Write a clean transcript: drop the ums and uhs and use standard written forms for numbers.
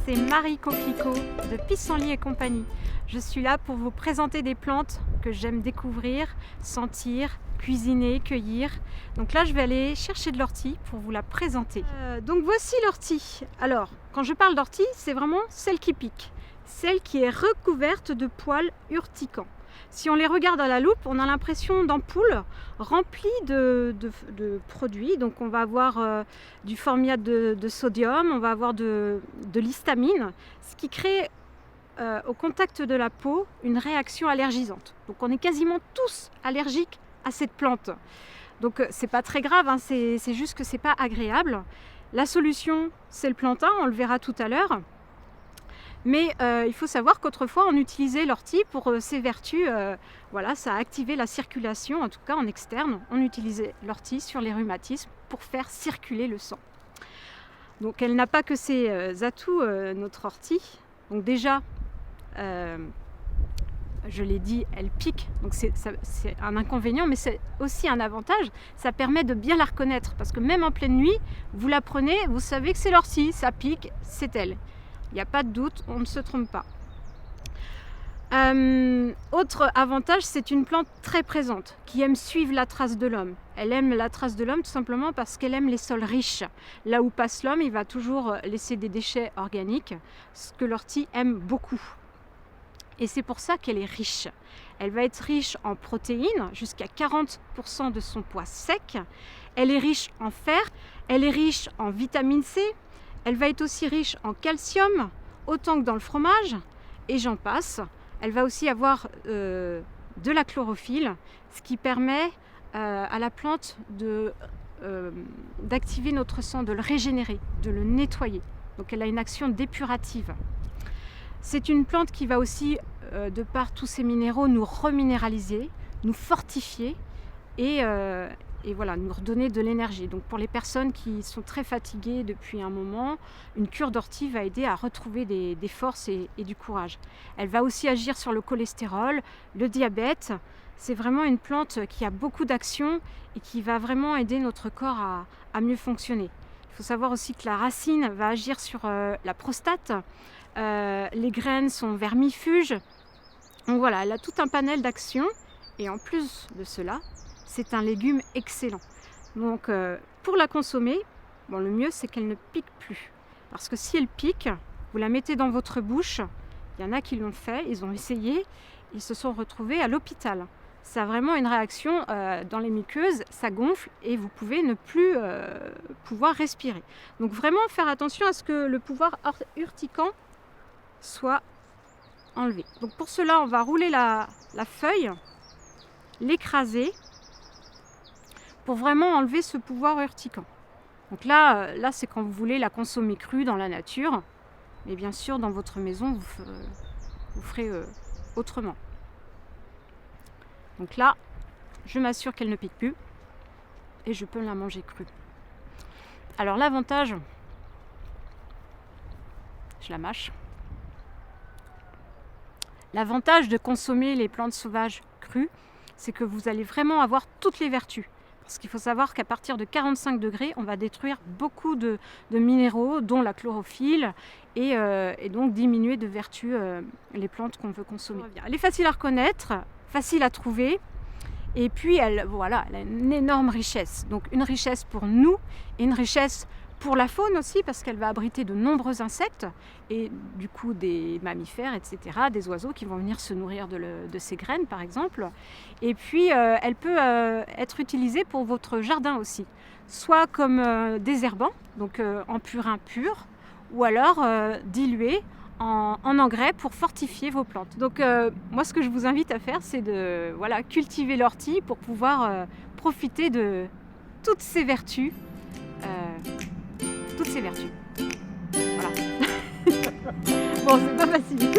c'est Marie Coquelicot de Pissenlit et compagnie. Je suis là pour vous présenter des plantes que j'aime découvrir, sentir, cuisiner, cueillir. Donc là, je vais aller chercher de l'ortie pour vous la présenter. Donc voici l'ortie. Alors, quand je parle d'ortie, c'est vraiment celle qui pique, celle qui est recouverte de poils urticants. Si on les regarde à la loupe, on a l'impression d'ampoules remplies de produits. Donc on va avoir du formiate de sodium, on va avoir de l'histamine, ce qui crée au contact de la peau une réaction allergisante. Donc on est quasiment tous allergiques à cette plante. Donc c'est pas très grave, hein, c'est juste que c'est pas agréable. La solution, c'est le plantain, on le verra tout à l'heure. Mais il faut savoir qu'autrefois on utilisait l'ortie pour ses vertus, voilà, ça a activé la circulation, en tout cas en externe, on utilisait l'ortie sur les rhumatismes pour faire circuler le sang. Donc elle n'a pas que ses atouts, notre ortie. Donc déjà, je l'ai dit, elle pique, donc c'est un inconvénient, mais c'est aussi un avantage, ça permet de bien la reconnaître, parce que même en pleine nuit, vous la prenez, vous savez que c'est l'ortie, ça pique, c'est elle. Il n'y a pas de doute, on ne se trompe pas. Autre avantage, c'est une plante très présente, qui aime suivre la trace de l'homme. Elle aime la trace de l'homme tout simplement parce qu'elle aime les sols riches. Là où passe l'homme, il va toujours laisser des déchets organiques, ce que l'ortie aime beaucoup. Et c'est pour ça qu'elle est riche. Elle va être riche en protéines, jusqu'à 40% de son poids sec. Elle est riche en fer, elle est riche en vitamine C. Elle va être aussi riche en calcium, autant que dans le fromage, et j'en passe. Elle va aussi avoir de la chlorophylle, ce qui permet à la plante d'activer notre sang, de le régénérer, de le nettoyer. Donc elle a une action dépurative. C'est une plante qui va aussi, de par tous ses minéraux, nous reminéraliser, nous fortifier et voilà, nous redonner de l'énergie. Donc pour les personnes qui sont très fatiguées depuis un moment, une cure d'ortie va aider à retrouver des forces et du courage. Elle va aussi agir sur le cholestérol, le diabète. C'est vraiment une plante qui a beaucoup d'actions et qui va vraiment aider notre corps à mieux fonctionner. Il faut savoir aussi que la racine va agir sur la prostate. Les graines sont vermifuges. Donc voilà, elle a tout un panel d'actions. Et en plus de cela, c'est un légume excellent. Donc pour la consommer, bon, le mieux c'est qu'elle ne pique plus. Parce que si elle pique, vous la mettez dans votre bouche. Il y en a qui l'ont fait, ils ont essayé, ils se sont retrouvés à l'hôpital. Ça a vraiment une réaction dans les muqueuses, ça gonfle et vous pouvez ne plus pouvoir respirer. Donc vraiment faire attention à ce que le pouvoir urticant soit enlevé. Donc pour cela, on va rouler la feuille, l'écraser, pour vraiment enlever ce pouvoir urticant. Donc là c'est quand vous voulez la consommer crue dans la nature, mais bien sûr dans votre maison vous ferez autrement. Donc là, je m'assure qu'elle ne pique plus et je peux la manger crue. Alors l'avantage, je la mâche. L'avantage de consommer les plantes sauvages crues, c'est que vous allez vraiment avoir toutes les vertus. Parce qu'il faut savoir qu'à partir de 45 degrés, on va détruire beaucoup de minéraux, dont la chlorophylle, et donc diminuer de vertu les plantes qu'on veut consommer. Elle est facile à reconnaître, facile à trouver, et puis elle a une énorme richesse. Donc une richesse pour nous, et une richesse pour la faune aussi, parce qu'elle va abriter de nombreux insectes, et du coup des mammifères, etc., des oiseaux qui vont venir se nourrir de ces graines, par exemple. Et puis, elle peut être utilisée pour votre jardin aussi, soit comme désherbant, donc en purin pur, ou alors dilué en engrais pour fortifier vos plantes. Donc moi, ce que je vous invite à faire, c'est de cultiver l'ortie pour pouvoir profiter de toutes ses vertus. Toutes ses vertus. Voilà. Bon, c'est pas facile.